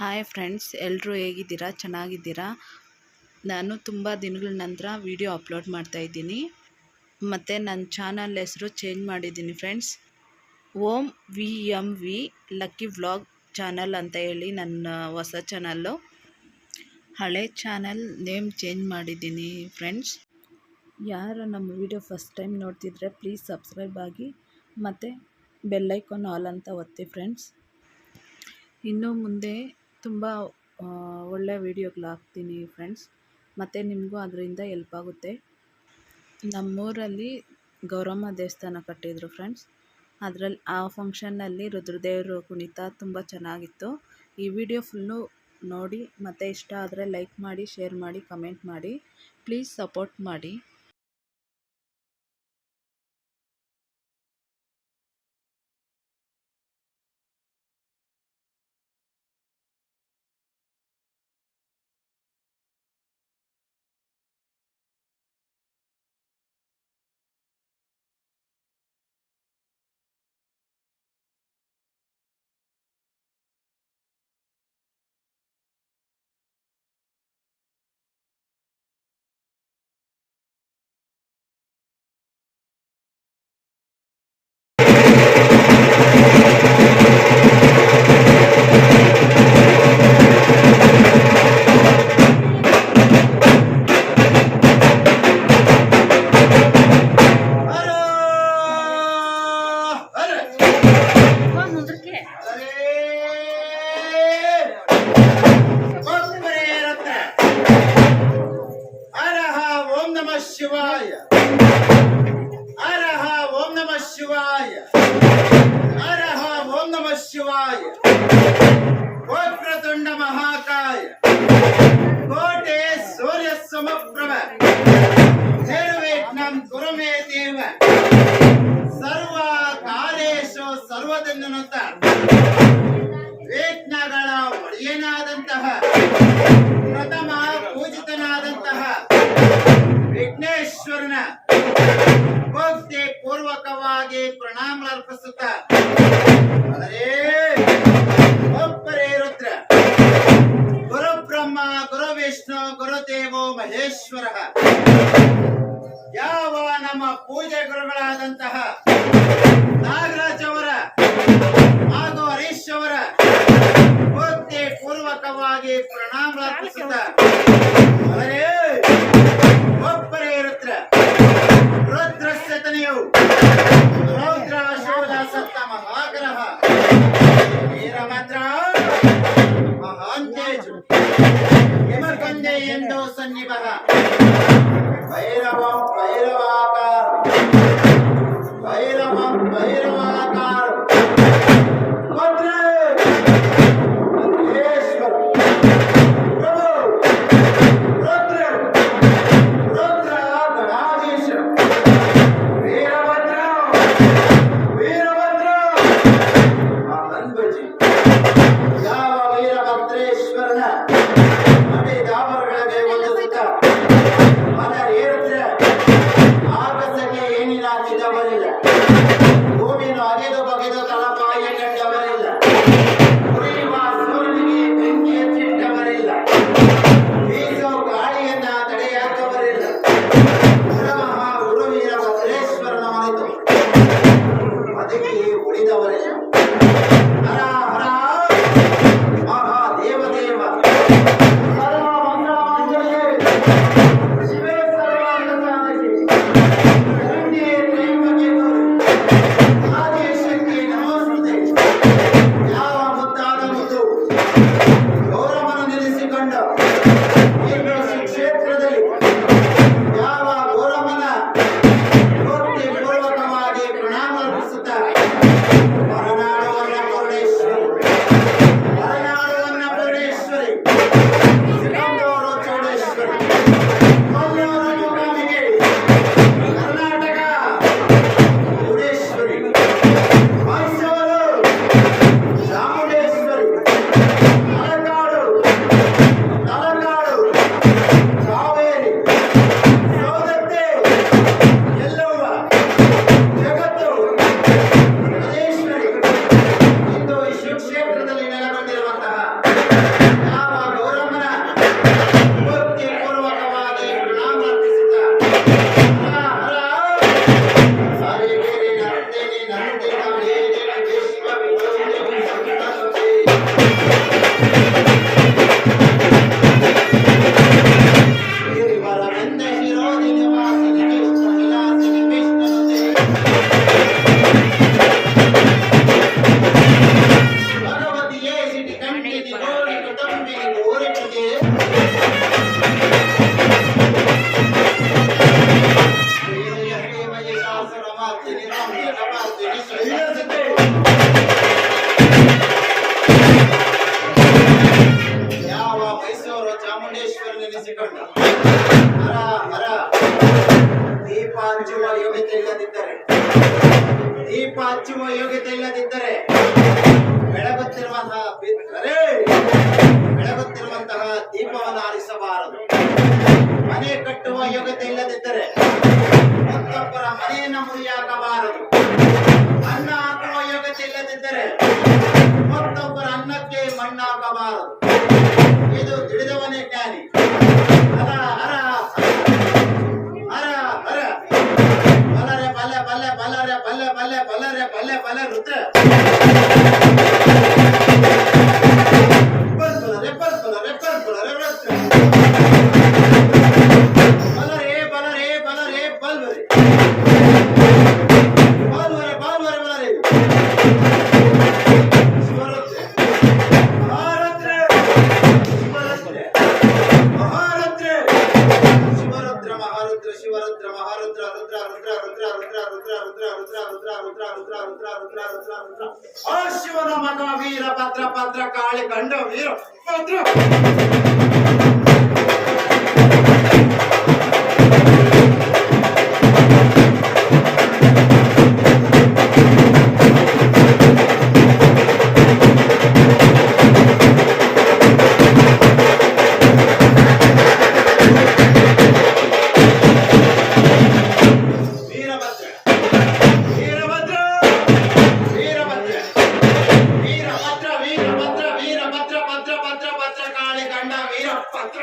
Hi friends, ಎಲ್ಲರೂ ಹೇಗಿದ್ದೀರಾ? ಚೆನ್ನಾಗಿದ್ದೀರಾ? ನಾನು ತುಂಬ ದಿನಗಳ ನಂತರ ವಿಡಿಯೋ ಅಪ್ಲೋಡ್ ಮಾಡ್ತಾಯಿದ್ದೀನಿ. ಮತ್ತು ನನ್ನ ಚಾನಲ್ ಹೆಸರು ಚೇಂಜ್ ಮಾಡಿದ್ದೀನಿ ಫ್ರೆಂಡ್ಸ್. ಓಂ VMV ಲಕ್ಕಿ ವ್ಲಾಗ್ ಚಾನಲ್ ಅಂತ ಹೇಳಿ ನನ್ನ ಹೊಸ ಚಾನಲ್ಲು. ಹಳೆ ಚಾನಲ್ ನೇಮ್ ಚೇಂಜ್ ಮಾಡಿದ್ದೀನಿ ಫ್ರೆಂಡ್ಸ್. ಯಾರು ನಮ್ಮ ವಿಡಿಯೋ ಫಸ್ಟ್ ಟೈಮ್ ನೋಡ್ತಿದ್ರೆ ಪ್ಲೀಸ್ ಸಬ್ಸ್ಕ್ರೈಬ್ ಆಗಿ ಮತ್ತು ಬೆಲ್ಲೈಕಾನ್ ಆಲ್ ಅಂತ ಒತ್ತಿ ಫ್ರೆಂಡ್ಸ್. ಇನ್ನು ಮುಂದೆ ತುಂಬ ಒಳ್ಳೆ ವೀಡಿಯೋಗಳು ಹಾಕ್ತೀನಿ ಫ್ರೆಂಡ್ಸ್, ಮತ್ತು ನಿಮಗೂ ಅದರಿಂದ ಹೆಲ್ಪ್ ಆಗುತ್ತೆ. ನಮ್ಮೂರಲ್ಲಿ ಗೌರಮ್ಮ ದೇವಸ್ಥಾನ ಕಟ್ಟಿದ್ರು ಫ್ರೆಂಡ್ಸ್. ಅದರಲ್ಲಿ ಆ ಫಂಕ್ಷನ್ನಲ್ಲಿ ರುದ್ರದೇವರು ಕುಣಿತ ತುಂಬ ಚೆನ್ನಾಗಿತ್ತು. ಈ ವಿಡಿಯೋ ಫುಲ್ಲು ನೋಡಿ, ಮತ್ತು ಇಷ್ಟ ಆದರೆ ಲೈಕ್ ಮಾಡಿ, ಶೇರ್ ಮಾಡಿ, ಕಮೆಂಟ್ ಮಾಡಿ, ಪ್ಲೀಸ್ ಸಪೋರ್ಟ್ ಮಾಡಿ. ಶಿವಾಯ ಅರಹ ಓಂ ನಮಃ ಶಿವಾಯ ಅರಹ ಓಂ ನಮಃ ಶಿವಾಯ ವಕ್ರತುಂಡ ಮಹಾಕಾಯ ಕೋಟೆ ಸೂರ್ಯ ಸಮಪ್ರಭ ನಿರ್ವಿಘ್ನಂ ಕುರು ಮೇ ದೇವ ಸರ್ವ ಕಾಲೇಶು ಸರ್ವದನ್ನುತ್ತ ವಿಘ್ನಗಳ ಒಡೆಯನಾದಂತಹ ಪ್ರಥಮ ಪೂಜಿತನಾದಂತಹ ವಿಘ್ನೇಶ್ವರನ ಭಕ್ತಿ ಪೂರ್ವಕವಾಗಿ ಪ್ರಣಾಮರ್ಪಿಸುತ್ತ ಒಬ್ಬರೇ ರುದ್ರ ಗುರು ಬ್ರಹ್ಮ ಗುರು ವಿಷ್ಣು ಗುರುದೇವೋ ಮಹೇಶ್ವರ ಯಾವ ನಮ್ಮ ಪೂಜೆ ಗುರುಗಳಾದಂತಹ ನಾಗರಾಜ್ ಅವರ ಹಾಗೂ ಹರೀಶ್ ಅವರ ಭಕ್ತಿ ಪೂರ್ವಕವಾಗಿ ಪ್ರಣಾಮರ್ಪಿಸುತ್ತ ಒಬ್ಬರೇ ರುದ್ರ ರುದ್ರಸ್ಯತನೆಯು ರೌದ್ರ ಶೋಧ ಸತ್ತ ಮಹಾಗ್ರಹ ವೀರಭದ್ರ ಮಹಾಂತೇಜು ಹಿಮಕಂದೆ ಎಂದು ಸನ್ನಿಭ ಭೈರವಂ ಭೈರವಾಕಾರ ಭೈರವಂ ಭೈರವಾಕಾರ ಕ್ಷೇತ್ರದಲ್ಲಿ ನೆಲೆಗೊಂಡಿರುವಂತಹ ಯಾವ ಮೈಸೂರು ಚಾಮುಂಡೇಶ್ವರಿ ನೆನೆಸಿಕೊಂಡ ಹರ ಹರ ದೀಪ ಹಚ್ಚುವ ಯೋಗ್ಯತೆ ಇಲ್ಲದಿದ್ದರೆ ಬೆಳಗುತ್ತಿರುವಂತಹ ದೀಪವನ್ನು ಆರಿಸಬಾರದು. ಮನೆ ಕಟ್ಟುವ ಯೋಗ್ಯತೆ ಇಲ್ಲದಿದ್ದರೆ ಮತ್ತೊಬ್ಬರ ಮನೆಯನ್ನು ಮುರಿಯಾಕಬಾರದು. ಅನ್ನ ಹಾಕುವ ಯೋಗ್ಯತೆ ಇಲ್ಲದಿದ್ದರೆ ಮತ್ತೊಬ್ಬರ ಅನ್ನಕ್ಕೆ ಮಣ್ಣಾಕಬಾರದು. ಇದು ತಿಳಿದವನೇ ಜ್ಞಾನಿ. ಹರ ಹರ ಹರ ಹರ ಬಲರೆ ಬಲ್ಲೆ ಬಲ್ಲೆ ಬಲ್ಲರೆ ಬಲ್ಲೆ ಬಲ್ಲೆ ಬಲ್ಲರೆ ಬಲ್ಲೆ ಬಲ್ಲೆ ರುದ್ರ ಬಲ್ಬಲರೆ ಬಲ್ಬಲರೆ ಬಲ್ಬಲರೆ ರುದ್ರ ಬಲರೆ ಬಲರೆ ಬಲರೆ ಬಲ್ಬರೆ ಬಾಲ್ವರೆ ಬಾಲ್ವರೆ ಬಲರೆ ಶಿವರುದ್ರೆ ಮಹಾರುದ್ರೆ ಶಿವರುದ್ರೆ ಮಹಾರುದ್ರೆ ಶಿವರುದ್ರ ಮಹಾರುದ್ರ ಶಿವರುದ್ರ ಮಹಾರುದ್ರ ರುದ್ರ ರುದ್ರ ರುದ್ರ ರುದ್ರ ರುದ್ರ ರುದ್ರ ರುದ್ರ ರುದ್ರ ರುದ್ರ ರುದ್ರ ರುದ್ರ ರುದ್ರ ರುದ್ರ ರುದ್ರ ಆ ಶಿವನ ಮಗ ವೀರ ಭದ್ರ ಭದ್ರ ಕಾಳಿ ಕಂಡ ವೀರ ಭದ್ರ ವೀರಭದ್ರ ವೀರಭದ್ರ ಭದ್ರ ಭದ್ರ ಭದ್ರ ಕಾಳಿ ಕಂಡ ವೀರ ಭದ್ರ